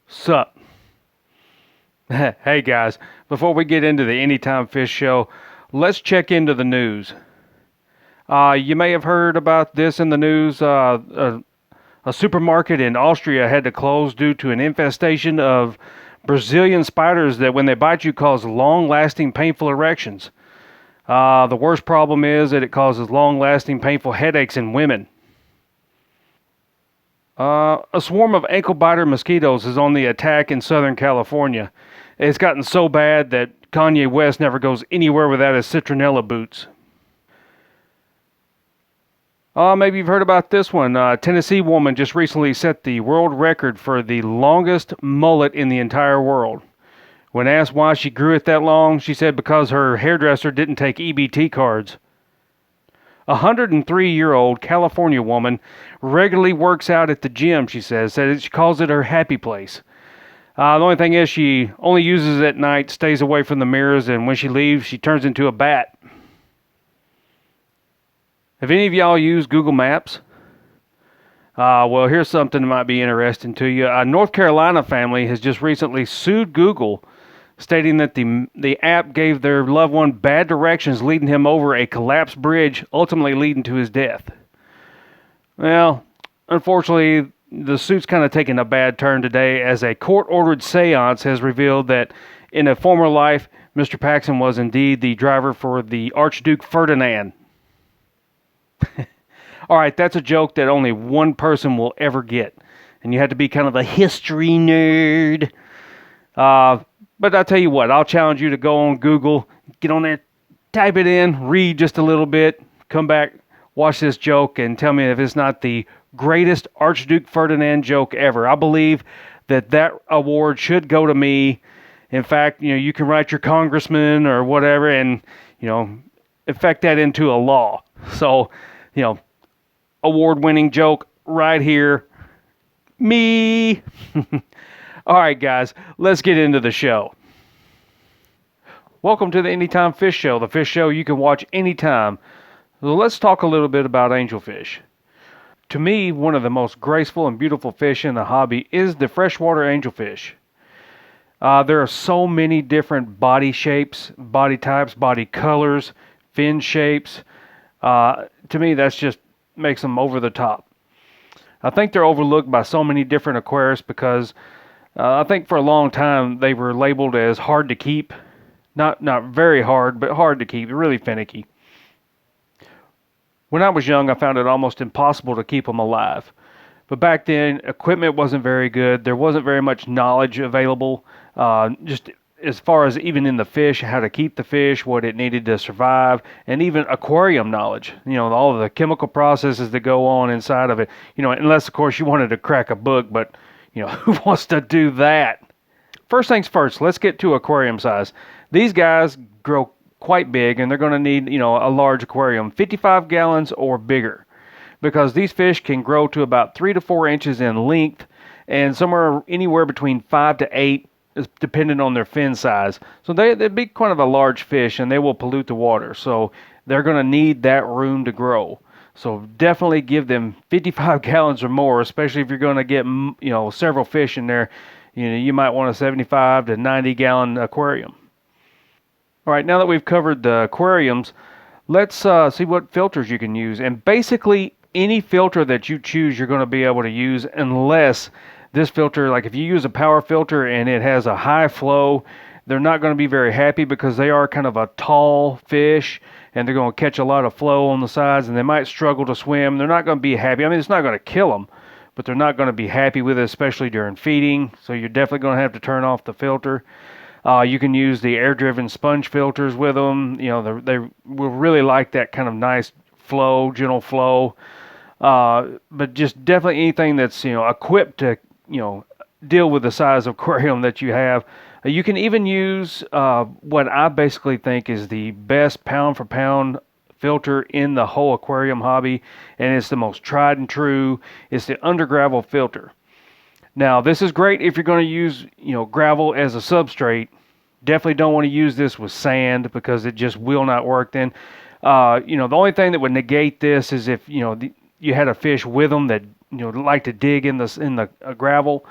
Sup? Hey guys, before we get into the Anytime Fish Show, let's check into the news. You may have heard about this in the news. A supermarket in Austria had to close due to an infestation of Brazilian spiders that, when they bite you, cause long-lasting painful erections. The worst problem is that it causes long-lasting painful headaches in women. A swarm of ankle biter mosquitoes is on the attack in Southern California. It's gotten so bad that Kanye West never goes anywhere without his citronella boots. Maybe you've heard about this one. A Tennessee woman just recently set the world record for the longest mullet in the entire world. When asked why she grew it that long, she said because her hairdresser didn't take EBT cards. A 103-year-old California woman regularly works out at the gym, she says. She calls it her happy place. The only thing is she only uses it at night, stays away from the mirrors, and when she leaves, she turns into a bat. Have any of y'all used Google Maps? Well, here's something that might be interesting to you. A North Carolina family has just recently sued Google, stating that the app gave their loved one bad directions, leading him over a collapsed bridge, ultimately leading to his death. Well, unfortunately, the suit's kind of taken a bad turn today, as a court-ordered seance has revealed that in a former life, Mr. Paxson was indeed the driver for the Archduke Ferdinand. All right, that's a joke that only one person will ever get, and you have to be kind of a history nerd. But I'll tell you what, I'll challenge you to go on Google, get on there, type it in, read just a little bit, come back, watch this joke, and tell me if it's not the greatest Archduke Ferdinand joke ever. I believe that award should go to me. In fact, you can write your congressman or whatever and, effect that into a law. So, award-winning joke right here. Me. All right, guys, let's get into the show. Welcome to the Anytime Fish Show, the fish show you can watch anytime. So let's talk a little bit about angelfish. To me, one of the most graceful and beautiful fish in the hobby is the freshwater angelfish. There are so many different body shapes, body types, body colors, fin shapes. To me, that's just makes them over the top. I think they're overlooked by so many different aquarists because I think for a long time they were labeled as hard to keep. Not very hard, but hard to keep. They're really finicky. When I was young, I found it almost impossible to keep them alive. But back then, equipment wasn't very good. There wasn't very much knowledge available, just as far as even in the fish, how to keep the fish, what it needed to survive, and even aquarium knowledge. All of the chemical processes that go on inside of it. Unless, of course, you wanted to crack a book, but, who wants to do that? First things first, let's get to aquarium size. These guys grow quite big, and they're going to need, a large aquarium, 55 gallons or bigger, because these fish can grow to about 3 to 4 inches in length, and anywhere between 5 to 8, depending on their fin size. So they'd be kind of a large fish, and they will pollute the water. So they're going to need that room to grow. So definitely give them 55 gallons or more, especially if you're going to get, several fish in there. You might want a 75 to 90 gallon aquarium. All right, now that we've covered the aquariums, let's see what filters you can use. And basically, any filter that you choose, you're going to be able to use, unless this filter, like if you use a power filter and it has a high flow, they're not going to be very happy because they are kind of a tall fish and they're going to catch a lot of flow on the sides and they might struggle to swim. They're not going to be happy. I mean, it's not going to kill them, but they're not going to be happy with it, especially during feeding. So you're definitely going to have to turn off the filter. You can use the air-driven sponge filters with them. They will really like that kind of nice flow, gentle flow. But just definitely anything that's, equipped to, deal with the size of aquarium that you have. You can even use what I basically think is the best pound for pound filter in the whole aquarium hobby, and it's the most tried and true. It's the under gravel filter. Now, this is great if you're going to use, gravel as a substrate. Definitely don't want to use this with sand because it just will not work then. The only thing that would negate this is if, you had a fish with them that, like to dig in the gravel.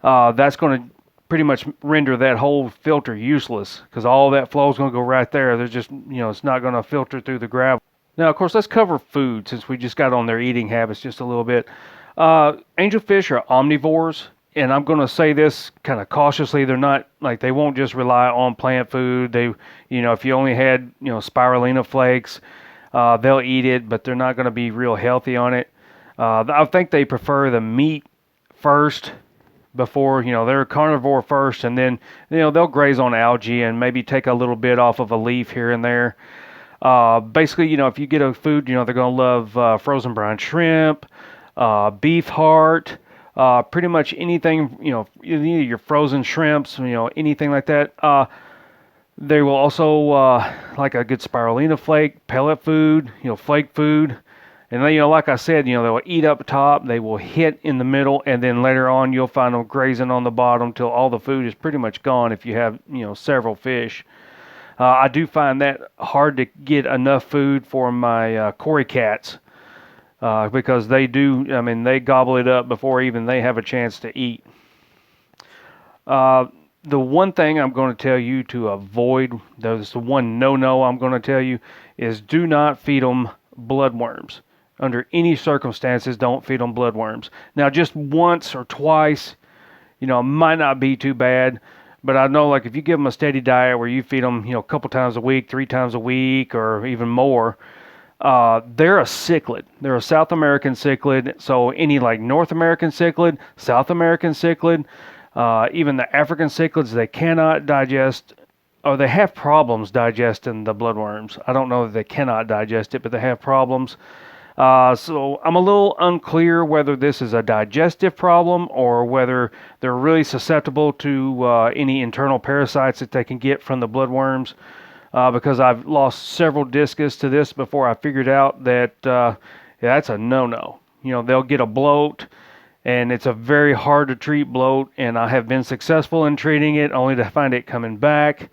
That's going to pretty much render that whole filter useless because all that flow is going to go right there. There's just, it's not going to filter through the gravel. Now, of course, let's cover food since we just got on their eating habits just a little bit. Angelfish are omnivores, and I'm going to say this kind of cautiously. They're not like they won't just rely on plant food. They, if you only had, spirulina flakes, they'll eat it, but they're not going to be real healthy on it. I think they prefer the meat first before, they're a carnivore first, and then, they'll graze on algae and maybe take a little bit off of a leaf here and there. Basically, if you get a food, they're going to love frozen brine shrimp, beef heart, pretty much anything, either your frozen shrimps, anything like that. They will also like a good spirulina flake, pellet food, flake food. And then, like I said, they'll eat up top, they will hit in the middle, and then later on you'll find them grazing on the bottom till all the food is pretty much gone if you have, several fish. I do find that hard to get enough food for my Cory cats because they they gobble it up before even they have a chance to eat. The one thing I'm going to tell you to avoid, the one no I'm going to tell you, is do not feed them bloodworms. Under any circumstances, don't feed them bloodworms. Now, just once or twice, might not be too bad. But I know, like, if you give them a steady diet where you feed them, a couple times a week, 3 times a week, or even more, they're a cichlid. They're a South American cichlid. So any, like, North American cichlid, South American cichlid, even the African cichlids, they cannot digest, or they have problems digesting the bloodworms. I don't know that they cannot digest it, but they have problems. So I'm a little unclear whether this is a digestive problem or whether they're really susceptible to any internal parasites that they can get from the bloodworms. Because I've lost several discus to this before I figured out that that's a no-no. They'll get a bloat, and it's a very hard to treat bloat, and I have been successful in treating it only to find it coming back.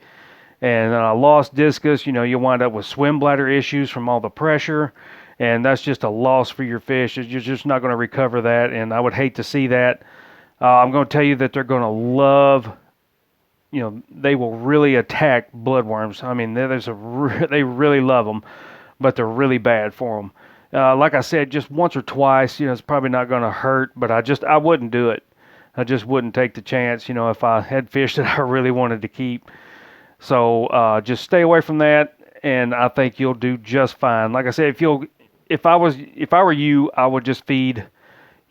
And I lost discus. You wind up with swim bladder issues from all the pressure. And that's just a loss for your fish. You're just not going to recover that, and I would hate to see that. I'm going to tell you that they're going to love, they will really attack bloodworms. I mean, they really love them, but they're really bad for them. Like I said, just once or twice, it's probably not going to hurt, but I wouldn't do it. I just wouldn't take the chance, if I had fish that I really wanted to keep. So just stay away from that, and I think you'll do just fine. Like I said, if I were you, I would just feed,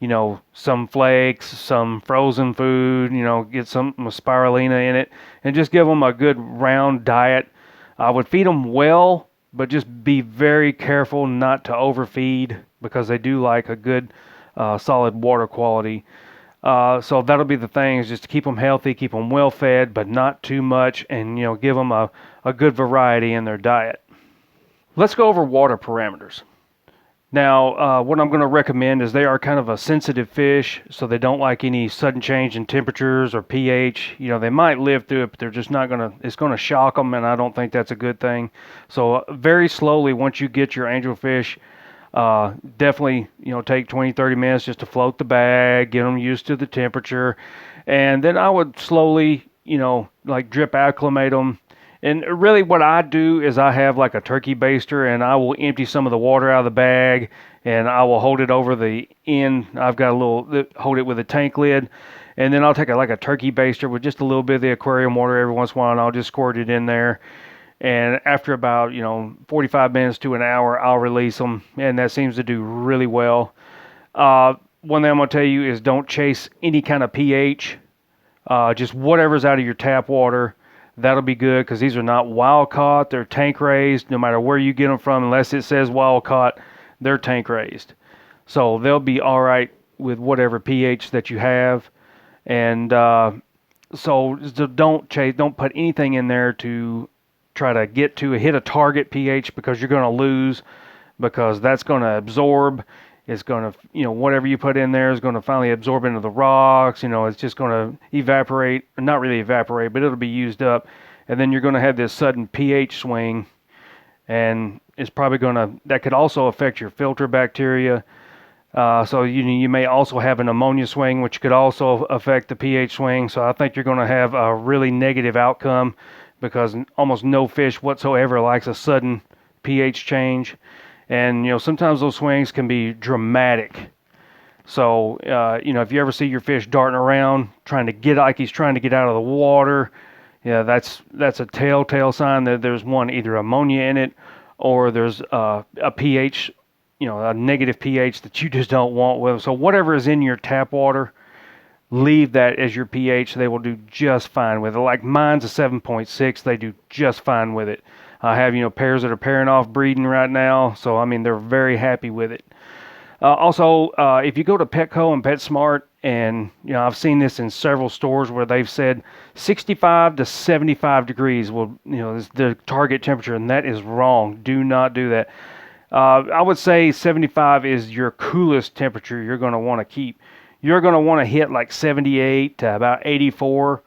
some flakes, some frozen food, get some spirulina in it, and just give them a good round diet. I would feed them well, but just be very careful not to overfeed because they do like a good, solid water quality. So that'll be the thing, is just to keep them healthy, keep them well fed, but not too much, and give them a good variety in their diet. Let's go over water parameters. Now, what I'm going to recommend is they are kind of a sensitive fish, so they don't like any sudden change in temperatures or pH. They might live through it, but they're just not going to, it's going to shock them, and I don't think that's a good thing. So very slowly, once you get your angelfish, definitely, take 20-30 minutes just to float the bag, get them used to the temperature, and then I would slowly, like drip acclimate them. And really what I do is I have like a turkey baster, and I will empty some of the water out of the bag, and I will hold it over the end. I've got hold it with a tank lid, and then I'll take like a turkey baster with just a little bit of the aquarium water every once in a while, and I'll just squirt it in there. And after about, 45 minutes to an hour, I'll release them, and that seems to do really well. One thing I'm going to tell you is don't chase any kind of pH. Just whatever's out of your tap water. That'll be good because these are not wild caught. They're tank raised. No matter where you get them from, unless it says wild caught, they're tank raised. So they'll be all right with whatever pH that you have. And So don't put anything in there to try to hit a target pH, because you're going to lose, because that's going to absorb. It's going to, whatever you put in there is going to finally absorb into the rocks. It's just going to evaporate, not really evaporate, but it'll be used up. And then you're going to have this sudden pH swing, and it's probably that could also affect your filter bacteria. So you may also have an ammonia swing, which could also affect the pH swing. So I think you're going to have a really negative outcome, because almost no fish whatsoever likes a sudden pH change. And sometimes those swings can be dramatic. So if you ever see your fish darting around like he's trying to get out of the water, that's a telltale sign that there's either ammonia in it, or there's a pH, a negative pH that you just don't want with. So whatever is in your tap water, leave that as your pH. They will do just fine with it. Like mine's a 7.6, they do just fine with it. I have, pairs that are pairing off breeding right now, so I mean, they're very happy with it. Also, if you go to Petco and PetSmart, and I've seen this in several stores where they've said 65 to 75 degrees is the target temperature, and that is wrong. Do not do that. I would say 75 is your coolest temperature you're going to want to keep. You're going to want to hit like 78 to about 84.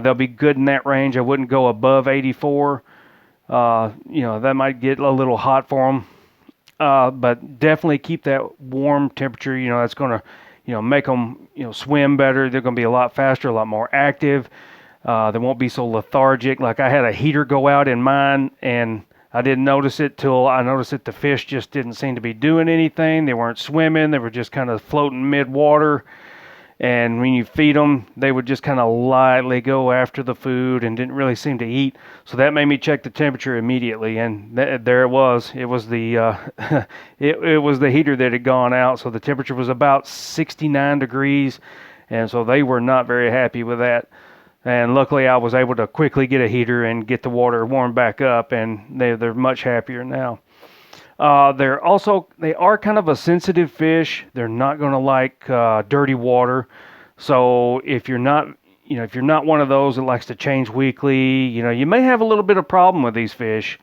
They'll be good in that range. I wouldn't go above 84. That might get a little hot for them. But definitely keep that warm temperature. That's going to, make them, swim better. They're going to be a lot faster, a lot more active. They won't be so lethargic. Like I had a heater go out in mine, and I didn't notice it till I noticed that the fish just didn't seem to be doing anything. They weren't swimming. They were just kind of floating mid-water. And when you feed them, they would just kind of lightly go after the food and didn't really seem to eat. So that made me check the temperature immediately, and there it was. It was the it was the heater that had gone out. So the temperature was about 69 degrees, and so they were not very happy with that. And luckily, I was able to quickly get a heater and get the water warmed back up, and they're much happier now. They are kind of a sensitive fish. They're not going to like dirty water. So if you're not one of those that likes to change weekly, you may have a little bit of problem with these fish.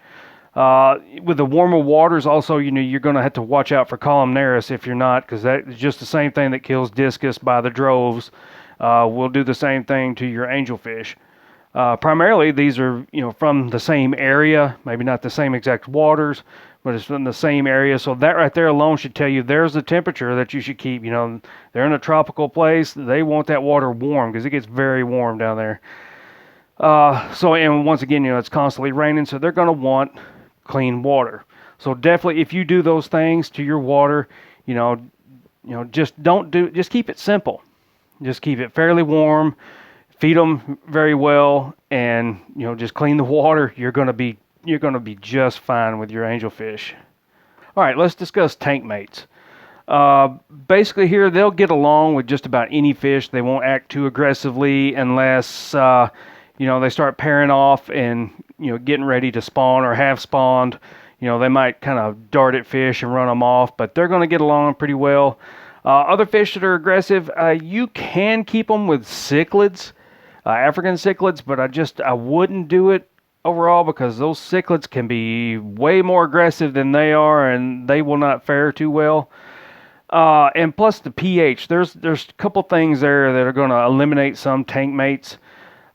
With the warmer waters, also, you're going to have to watch out for columnaris if you're not, because that is just the same thing that kills discus by the droves. Will do the same thing to your angelfish. Primarily, these are from the same area, maybe not the same exact waters, but it's from the same area. So that right there alone should tell you there's the temperature that you should keep. They're in a tropical place. They want that water warm, because it gets very warm down there. And once again, it's constantly raining, so they're going to want clean water. So definitely, if you do those things to your water, just keep it simple. Just keep it fairly warm. Feed them very well, and just clean the water. You're going to be just fine with your angelfish. All right, let's discuss tank mates. Basically, here they'll get along with just about any fish. They won't act too aggressively unless they start pairing off and getting ready to spawn or have spawned. They might kind of dart at fish and run them off, but they're going to get along pretty well. Other fish that are aggressive, you can keep them with cichlids. African cichlids, but I wouldn't do it overall, because those cichlids can be way more aggressive than they are, and they will not fare too well. And plus the pH, there's a couple things there that are going to eliminate some tank mates,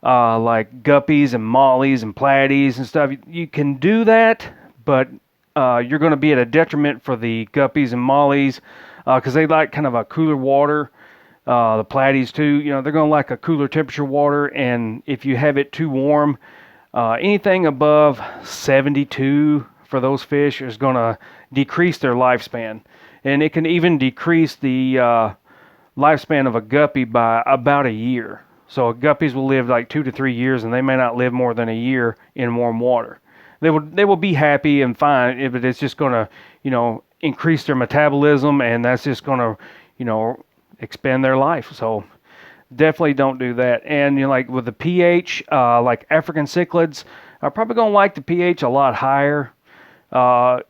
like guppies and mollies and platies and stuff. You can do that, but you're going to be at a detriment for the guppies and mollies, because they like kind of a cooler water. The platies too, they're going to like a cooler temperature water, and if you have it too warm, anything above 72 for those fish is going to decrease their lifespan, and it can even decrease the lifespan of a guppy by about a year. So guppies will live like 2 to 3 years, and they may not live more than a year in warm water. They will be happy and fine, but it's just going to increase their metabolism, and that's just going to expand their life. So definitely don't do that. And like with the pH, like African cichlids are probably going to like the pH a lot higher. They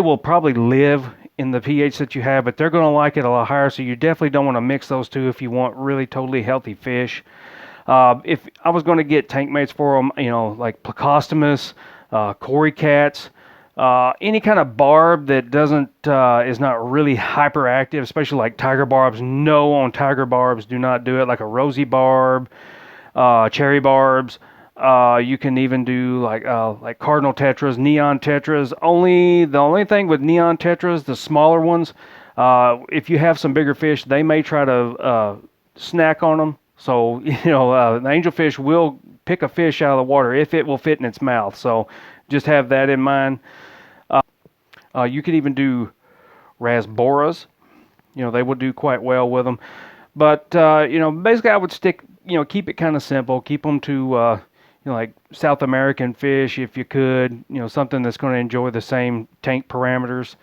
will probably live in the pH that you have, but they're going to like it a lot higher. So you definitely don't want to mix those two if you want really totally healthy fish. If I was going to get tank mates for them, like Plecostomus, cory cats, any kind of barb that doesn't is not really hyperactive, especially like tiger barbs. No on tiger barbs, do not do it. Like a rosy barb, cherry barbs. You can even do like cardinal tetras, neon tetras. The only thing with neon tetras, the smaller ones, if you have some bigger fish, they may try to snack on them. So the angelfish will pick a fish out of the water if it will fit in its mouth. So just have that in mind. You could even do rasboras. They will do quite well with them. But basically, I would keep it kind of simple. Keep them to like South American fish if you could. Something that's going to enjoy the same tank parameters.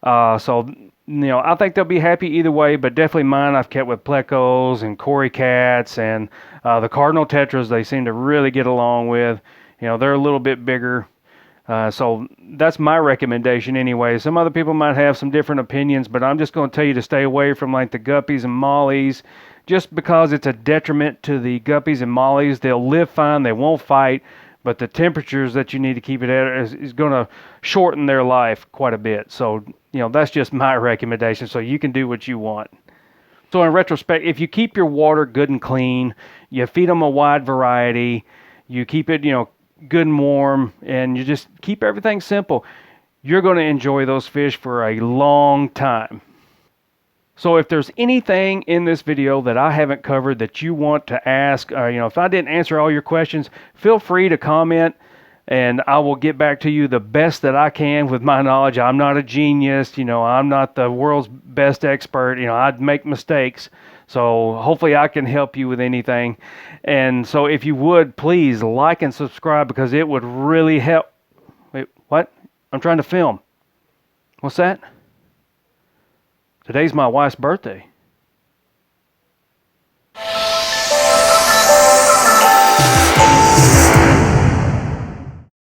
I think they'll be happy either way. But definitely mine I've kept with plecos and cory cats and the cardinal tetras. They seem to really get along with. They're a little bit bigger. So that's my recommendation anyway. Some other people might have some different opinions, but I'm just going to tell you to stay away from like the guppies and mollies, just because it's a detriment to the guppies and mollies. They'll live fine, they won't fight, but the temperatures that you need to keep it at is going to shorten their life quite a bit. So, that's just my recommendation. So you can do what you want. So in retrospect, if you keep your water good and clean, you feed them a wide variety, you keep it, good and warm, and you just keep everything simple, you're going to enjoy those fish for a long time. So if there's anything in this video that I haven't covered that you want to ask, if I didn't answer all your questions, feel free to comment and I will get back to you the best that I can with my knowledge. I'm not a genius, I'm not the world's best expert, I'd make mistakes. So hopefully I can help you with anything. And so if you would, please like and subscribe, because it would really help. Wait, what? I'm trying to film. What's that? Today's my wife's birthday.